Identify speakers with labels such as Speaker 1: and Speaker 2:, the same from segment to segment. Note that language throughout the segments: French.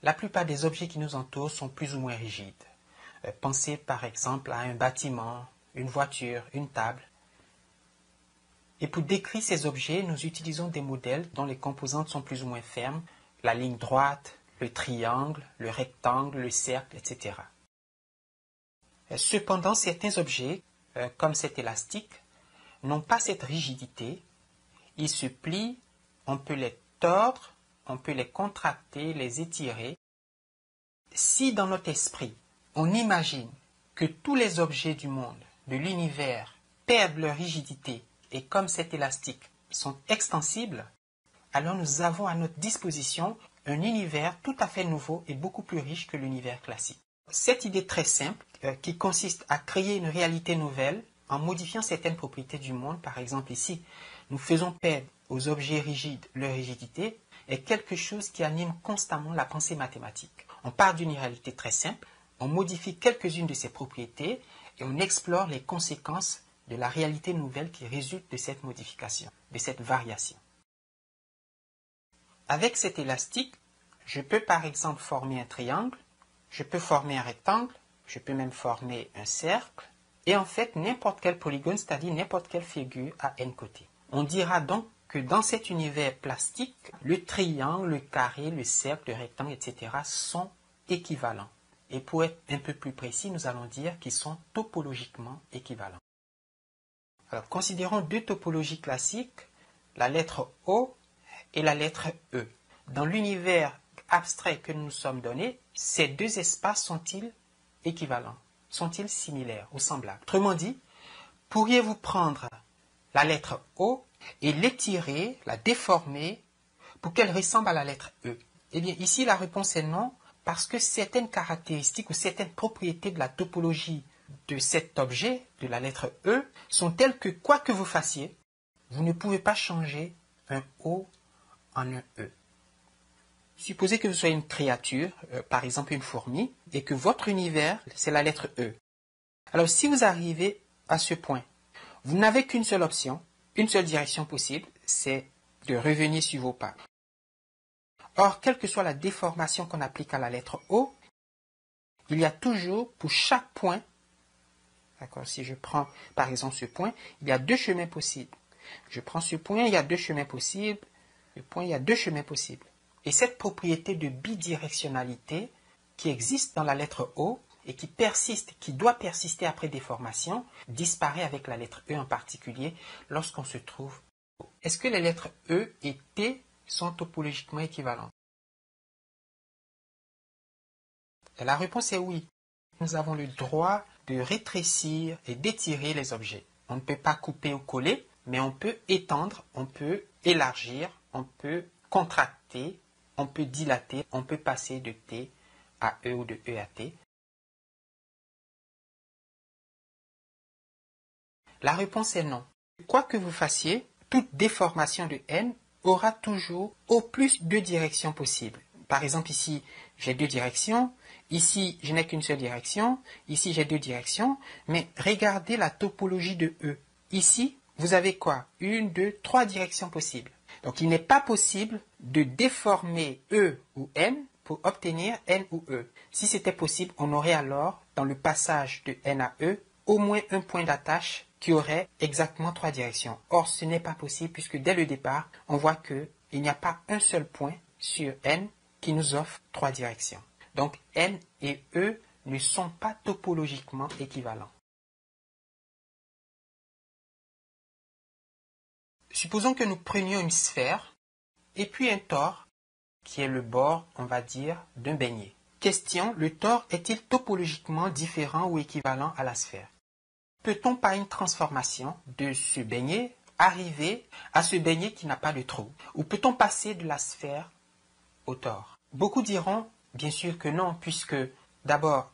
Speaker 1: La plupart des objets qui nous entourent sont plus ou moins rigides. Pensez par exemple à un bâtiment, une voiture, une table. Et pour décrire ces objets, nous utilisons des modèles dont les composantes sont plus ou moins fermes, la ligne droite, le triangle, le rectangle, le cercle, etc. Cependant, certains objets, comme cet élastique, n'ont pas cette rigidité. Ils se plient, on peut les tordre, on peut les contracter, les étirer. Si dans notre esprit, on imagine que tous les objets du monde, de l'univers, perdent leur rigidité et comme cet élastique sont extensibles, alors nous avons à notre disposition un univers tout à fait nouveau et beaucoup plus riche que l'univers classique. Cette idée très simple, qui consiste à créer une réalité nouvelle en modifiant certaines propriétés du monde, par exemple ici, nous faisons perdre aux objets rigides leur rigidité, est quelque chose qui anime constamment la pensée mathématique. On part d'une réalité très simple, on modifie quelques-unes de ses propriétés et on explore les conséquences de la réalité nouvelle qui résulte de cette modification, de cette variation. Avec cet élastique, je peux par exemple former un triangle, je peux former un rectangle, je peux même former un cercle, et en fait n'importe quel polygone, c'est-à-dire n'importe quelle figure à n côtés. On dira donc que dans cet univers plastique, le triangle, le carré, le cercle, le rectangle, etc. sont équivalents. Et pour être un peu plus précis, nous allons dire qu'ils sont topologiquement équivalents. Alors, considérons deux topologies classiques, la lettre O et la lettre E. Dans l'univers abstrait que nous nous sommes donné, ces deux espaces sont-ils équivalents? Sont-ils similaires ou semblables? Autrement dit, pourriez-vous prendre la lettre O et l'étirer, la déformer pour qu'elle ressemble à la lettre E? Eh bien, ici, la réponse est non, parce que certaines caractéristiques ou certaines propriétés de la topologie de cet objet, de la lettre E, sont telles que quoi que vous fassiez, vous ne pouvez pas changer un O en un E. Supposez que vous soyez une créature, par exemple une fourmi, et que votre univers, c'est la lettre E. Alors, si vous arrivez à ce point, vous n'avez qu'une seule option, une seule direction possible, c'est de revenir sur vos pas. Or, quelle que soit la déformation qu'on applique à la lettre O, il y a toujours, pour chaque point, d'accord, si je prends par exemple ce point, il y a deux chemins possibles. Je prends ce point, il y a deux chemins possibles. Le point, il y a deux chemins possibles. Et cette propriété de bidirectionnalité qui existe dans la lettre O et qui persiste, qui doit persister après déformation, disparaît avec la lettre E en particulier lorsqu'on se trouve. Est-ce que les lettres E et T sont topologiquement équivalentes? Et la réponse est oui. Nous avons le droit de rétrécir et d'étirer les objets. On ne peut pas couper ou coller, mais on peut étendre, on peut élargir, on peut contracter, on peut dilater, on peut passer de T à E ou de E à T. La réponse est non. Quoi que vous fassiez, toute déformation de n aura toujours au plus deux directions possibles. Par exemple, ici, j'ai deux directions. Ici, je n'ai qu'une seule direction. Ici, j'ai deux directions. Mais regardez la topologie de E. Ici, vous avez quoi? Une, deux, trois directions possibles. Donc, il n'est pas possible de déformer E ou N pour obtenir N ou E. Si c'était possible, on aurait alors, dans le passage de N à E, au moins un point d'attache qui aurait exactement trois directions. Or, ce n'est pas possible puisque dès le départ, on voit qu'il n'y a pas un seul point sur N qui nous offre trois directions. Donc, N et E ne sont pas topologiquement équivalents. Supposons que nous prenions une sphère et puis un tore qui est le bord, on va dire, d'un beignet. Question, le tore est-il topologiquement différent ou équivalent à la sphère? Peut-on par une transformation de ce beignet arriver à ce beignet qui n'a pas de trou? Ou peut-on passer de la sphère au tore? Beaucoup diront bien sûr que non, puisque d'abord,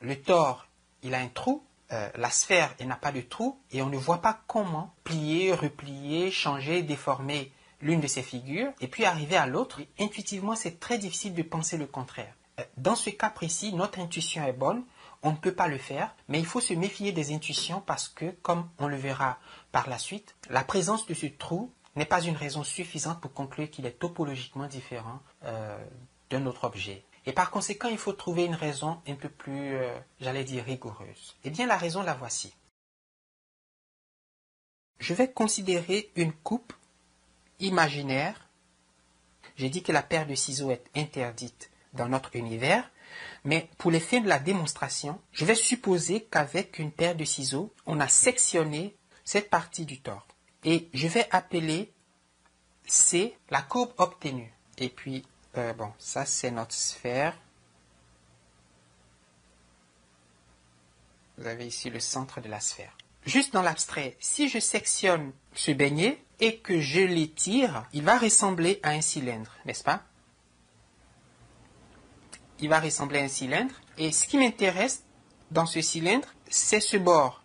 Speaker 1: le tore, il a un trou, la sphère, elle n'a pas de trou, et on ne voit pas comment plier, replier, changer, déformer l'une de ces figures, et puis arriver à l'autre. Intuitivement, c'est très difficile de penser le contraire. Dans ce cas précis, notre intuition est bonne, on ne peut pas le faire, mais il faut se méfier des intuitions parce que, comme on le verra par la suite, la présence de ce trou n'est pas une raison suffisante pour conclure qu'il est topologiquement différent d'un autre objet. Et par conséquent, il faut trouver une raison un peu plus, j'allais dire, rigoureuse. Eh bien, la raison, la voici. Je vais considérer une coupe imaginaire. J'ai dit que la paire de ciseaux est interdite dans notre univers, mais pour les fins de la démonstration, je vais supposer qu'avec une paire de ciseaux, on a sectionné cette partie du tore. Et je vais appeler C la courbe obtenue. Et puis, bon, ça c'est notre sphère. Vous avez ici le centre de la sphère. Juste dans l'abstrait, si je sectionne ce beignet et que je l'étire, il va ressembler à un cylindre, n'est-ce pas? Il va ressembler à un cylindre. Et ce qui m'intéresse dans ce cylindre, c'est ce bord.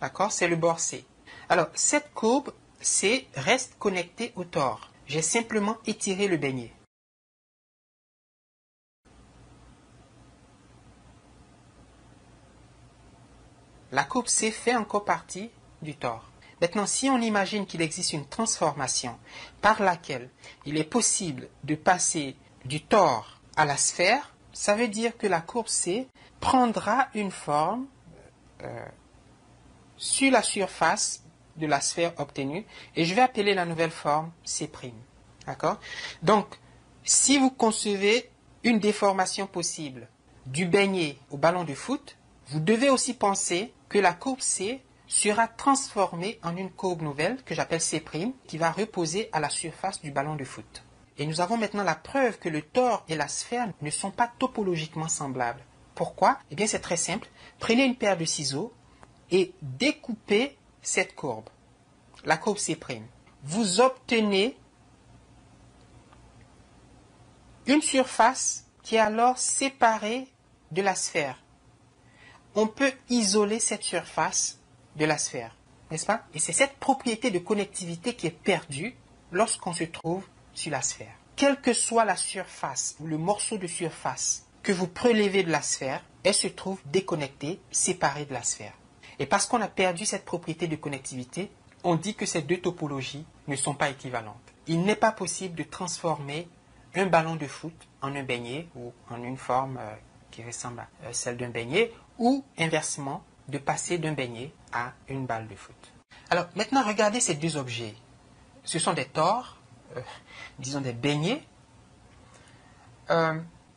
Speaker 1: D'accord? C'est le bord C. Alors, cette courbe C reste connectée au tore. J'ai simplement étiré le beignet. La courbe C fait encore partie du tore. Maintenant, si on imagine qu'il existe une transformation par laquelle il est possible de passer du tore à la sphère, ça veut dire que la courbe C prendra une forme sur la surface de la sphère obtenue et je vais appeler la nouvelle forme C'. D'accord? Donc, si vous concevez une déformation possible du beignet au ballon de foot, vous devez aussi penser que la courbe C sera transformée en une courbe nouvelle que j'appelle C', qui va reposer à la surface du ballon de foot. Et nous avons maintenant la preuve que le tore et la sphère ne sont pas topologiquement semblables. Pourquoi? Eh bien, c'est très simple. Prenez une paire de ciseaux et découpez cette courbe, la courbe C'. Vous obtenez une surface qui est alors séparée de la sphère. On peut isoler cette surface de la sphère, n'est-ce pas? Et c'est cette propriété de connectivité qui est perdue lorsqu'on se trouve sur la sphère. Quelle que soit la surface ou le morceau de surface que vous prélevez de la sphère, elle se trouve déconnectée, séparée de la sphère. Et parce qu'on a perdu cette propriété de connectivité, on dit que ces deux topologies ne sont pas équivalentes. Il n'est pas possible de transformer un ballon de foot en un beignet ou en une forme qui ressemble à celle d'un beignet, ou inversement, de passer d'un beignet à une balle de foot. Alors maintenant, regardez ces deux objets. Ce sont des tores, disons des beignets.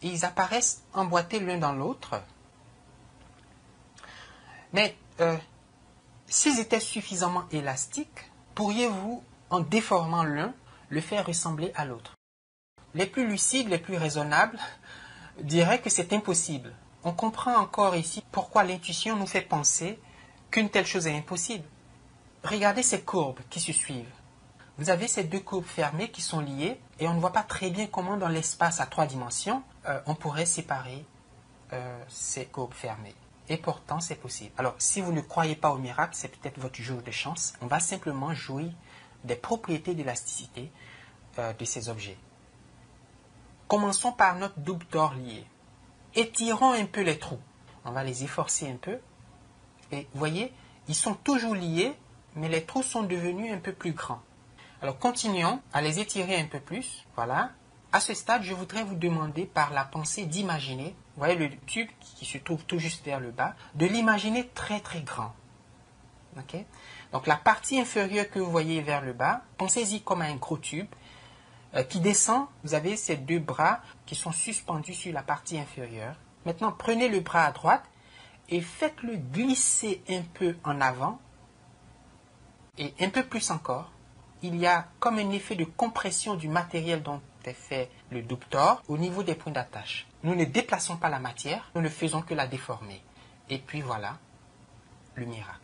Speaker 1: Ils apparaissent emboîtés l'un dans l'autre. Mais s'ils étaient suffisamment élastiques, pourriez-vous, en déformant l'un, le faire ressembler à l'autre? Les plus lucides, les plus raisonnables, diraient que c'est impossible. On comprend encore ici pourquoi l'intuition nous fait penser qu'une telle chose est impossible. Regardez ces courbes qui se suivent. Vous avez ces deux courbes fermées qui sont liées et on ne voit pas très bien comment dans l'espace à 3 dimensions on pourrait séparer ces courbes fermées. Et pourtant, c'est possible. Alors, si vous ne croyez pas au miracle, c'est peut-être votre jour de chance. On va simplement jouir des propriétés d'élasticité de ces objets. Commençons par notre double tore lié. Étirons un peu les trous. On va les efforcer un peu. Et vous voyez, ils sont toujours liés, mais les trous sont devenus un peu plus grands. Alors, continuons à les étirer un peu plus. Voilà. À ce stade, je voudrais vous demander par la pensée d'imaginer, vous voyez le tube qui se trouve tout juste vers le bas, de l'imaginer très très grand. Okay? Donc la partie inférieure que vous voyez vers le bas, pensez-y comme un gros tube qui descend. Vous avez ces deux bras qui sont suspendus sur la partie inférieure. Maintenant, prenez le bras à droite et faites-le glisser un peu en avant et un peu plus encore. Il y a comme un effet de compression du matériel dont est fait le double tore au niveau des points d'attache. Nous ne déplaçons pas la matière, nous ne faisons que la déformer. Et puis voilà, le miracle.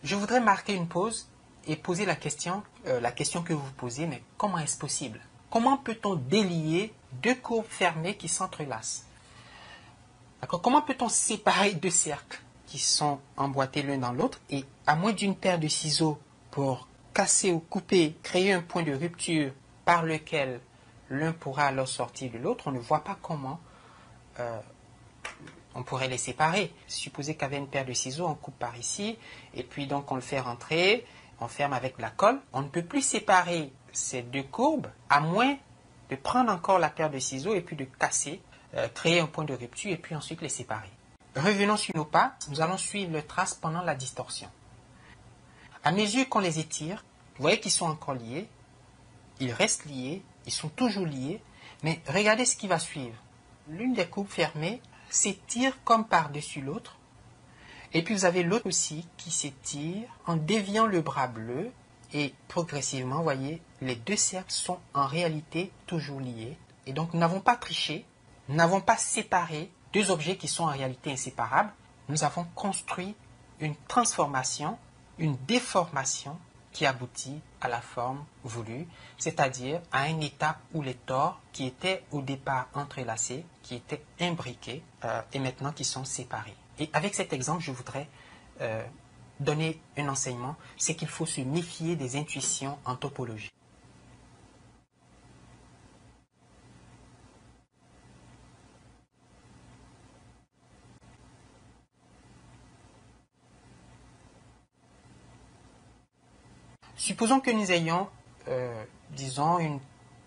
Speaker 1: Je voudrais marquer une pause et poser la question que vous vous posez, mais comment est-ce possible? Comment peut-on délier deux courbes fermées qui s'entrelacent? D'accord? Comment peut-on séparer deux cercles qui sont emboîtés l'un dans l'autre et à moins d'une paire de ciseaux pour casser ou couper, créer un point de rupture par lequel l'un pourra alors sortir de l'autre, on ne voit pas comment on pourrait les séparer. Supposez qu'avec une paire de ciseaux, on coupe par ici, et puis donc on le fait rentrer, on ferme avec la colle. On ne peut plus séparer ces deux courbes, à moins de prendre encore la paire de ciseaux et puis de casser, créer un point de rupture et puis ensuite les séparer. Revenons sur nos pas, nous allons suivre les traces pendant la distorsion. À mesure qu'on les étire, vous voyez qu'ils sont encore liés, ils restent liés, ils sont toujours liés, mais regardez ce qui va suivre. L'une des coupes fermées s'étire comme par-dessus l'autre, et puis vous avez l'autre aussi qui s'étire en déviant le bras bleu, et progressivement, vous voyez, les deux cercles sont en réalité toujours liés, et donc nous n'avons pas triché, nous n'avons pas séparé deux objets qui sont en réalité inséparables, nous avons construit une transformation, une déformation qui aboutit à la forme voulue, c'est-à-dire à un état où les tores qui étaient au départ entrelacés, qui étaient imbriqués, et maintenant qui sont séparés. Et avec cet exemple, je voudrais donner un enseignement, c'est qu'il faut se méfier des intuitions en topologie. Supposons que nous ayons, disons, une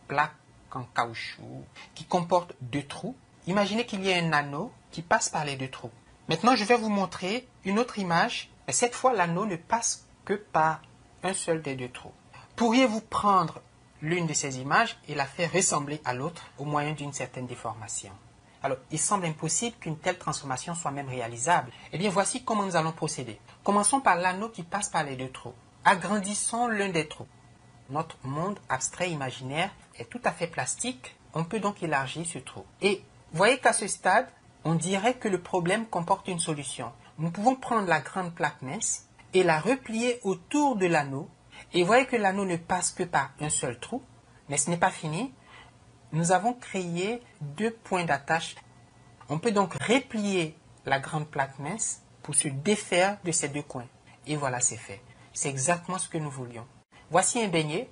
Speaker 1: plaque en caoutchouc qui comporte deux trous. Imaginez qu'il y ait un anneau qui passe par les deux trous. Maintenant, je vais vous montrer une autre image, mais cette fois, l'anneau ne passe que par un seul des deux trous. Pourriez-vous prendre l'une de ces images et la faire ressembler à l'autre au moyen d'une certaine déformation? Alors, il semble impossible qu'une telle transformation soit même réalisable. Eh bien, voici comment nous allons procéder. Commençons par l'anneau qui passe par les deux trous. Agrandissons l'un des trous. Notre monde abstrait imaginaire est tout à fait plastique. On peut donc élargir ce trou. Et voyez qu'à ce stade, on dirait que le problème comporte une solution. Nous pouvons prendre la grande plaque mince et la replier autour de l'anneau. Et voyez que l'anneau ne passe que par un seul trou. Mais ce n'est pas fini. Nous avons créé deux points d'attache. On peut donc replier la grande plaque mince pour se défaire de ces deux coins. Et voilà, c'est fait. C'est exactement ce que nous voulions. Voici un beignet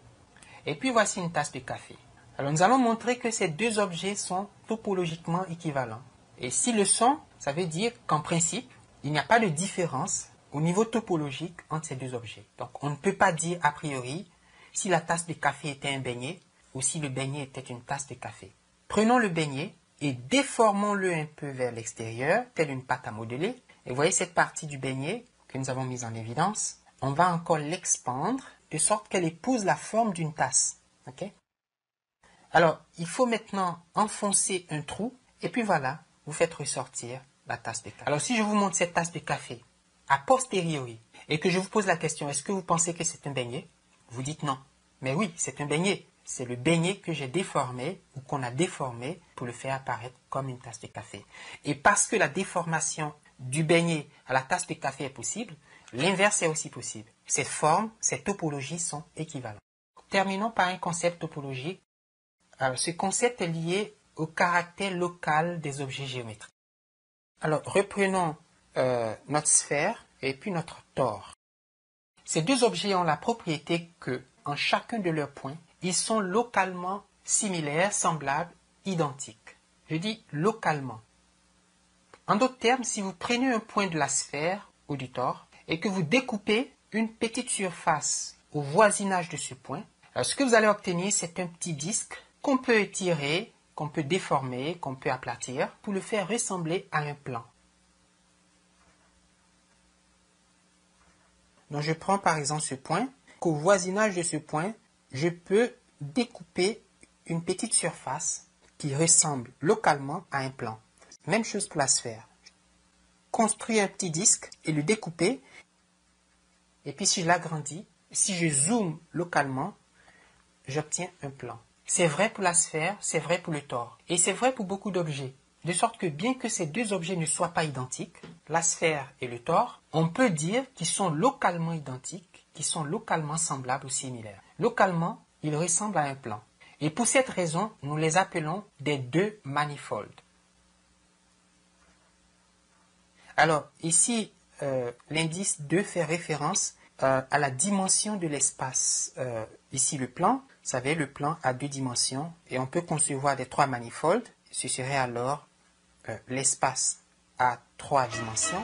Speaker 1: et puis voici une tasse de café. Alors nous allons montrer que ces deux objets sont topologiquement équivalents. Et s'ils le sont, ça veut dire qu'en principe, il n'y a pas de différence au niveau topologique entre ces deux objets. Donc on ne peut pas dire a priori si la tasse de café était un beignet ou si le beignet était une tasse de café. Prenons le beignet et déformons-le un peu vers l'extérieur, telle une pâte à modeler. Et voyez cette partie du beignet que nous avons mise en évidence. On va encore l'expandre de sorte qu'elle épouse la forme d'une tasse. Okay? Alors, il faut maintenant enfoncer un trou et puis voilà, vous faites ressortir la tasse de café. Alors, si je vous montre cette tasse de café a posteriori et que je vous pose la question, est-ce que vous pensez que c'est un beignet? Vous dites non. Mais oui, c'est un beignet. C'est le beignet que j'ai déformé ou qu'on a déformé pour le faire apparaître comme une tasse de café. Et parce que la déformation du beignet à la tasse de café est possible, l'inverse est aussi possible. Ces formes, ces topologies sont équivalentes. Terminons par un concept topologique. Alors, ce concept est lié au caractère local des objets géométriques. Alors, reprenons notre sphère et puis notre tore. Ces deux objets ont la propriété que, en chacun de leurs points, ils sont localement similaires, semblables, identiques. Je dis localement. En d'autres termes, si vous prenez un point de la sphère ou du tore et que vous découpez une petite surface au voisinage de ce point, alors ce que vous allez obtenir, c'est un petit disque qu'on peut étirer, qu'on peut déformer, qu'on peut aplatir pour le faire ressembler à un plan. Donc je prends par exemple ce point, qu'au voisinage de ce point, je peux découper une petite surface qui ressemble localement à un plan. Même chose pour la sphère. Construire un petit disque et le découper. Et puis si je l'agrandis, si je zoome localement, j'obtiens un plan. C'est vrai pour la sphère, c'est vrai pour le tore. Et c'est vrai pour beaucoup d'objets. De sorte que bien que ces deux objets ne soient pas identiques, la sphère et le tore, on peut dire qu'ils sont localement identiques, qu'ils sont localement semblables ou similaires. Localement, ils ressemblent à un plan. Et pour cette raison, nous les appelons des deux manifolds. Alors, ici, l'indice 2 fait référence à la dimension de l'espace. Ici, le plan, vous savez, le plan a deux dimensions et on peut concevoir des trois manifolds. Ce serait alors l'espace à trois dimensions.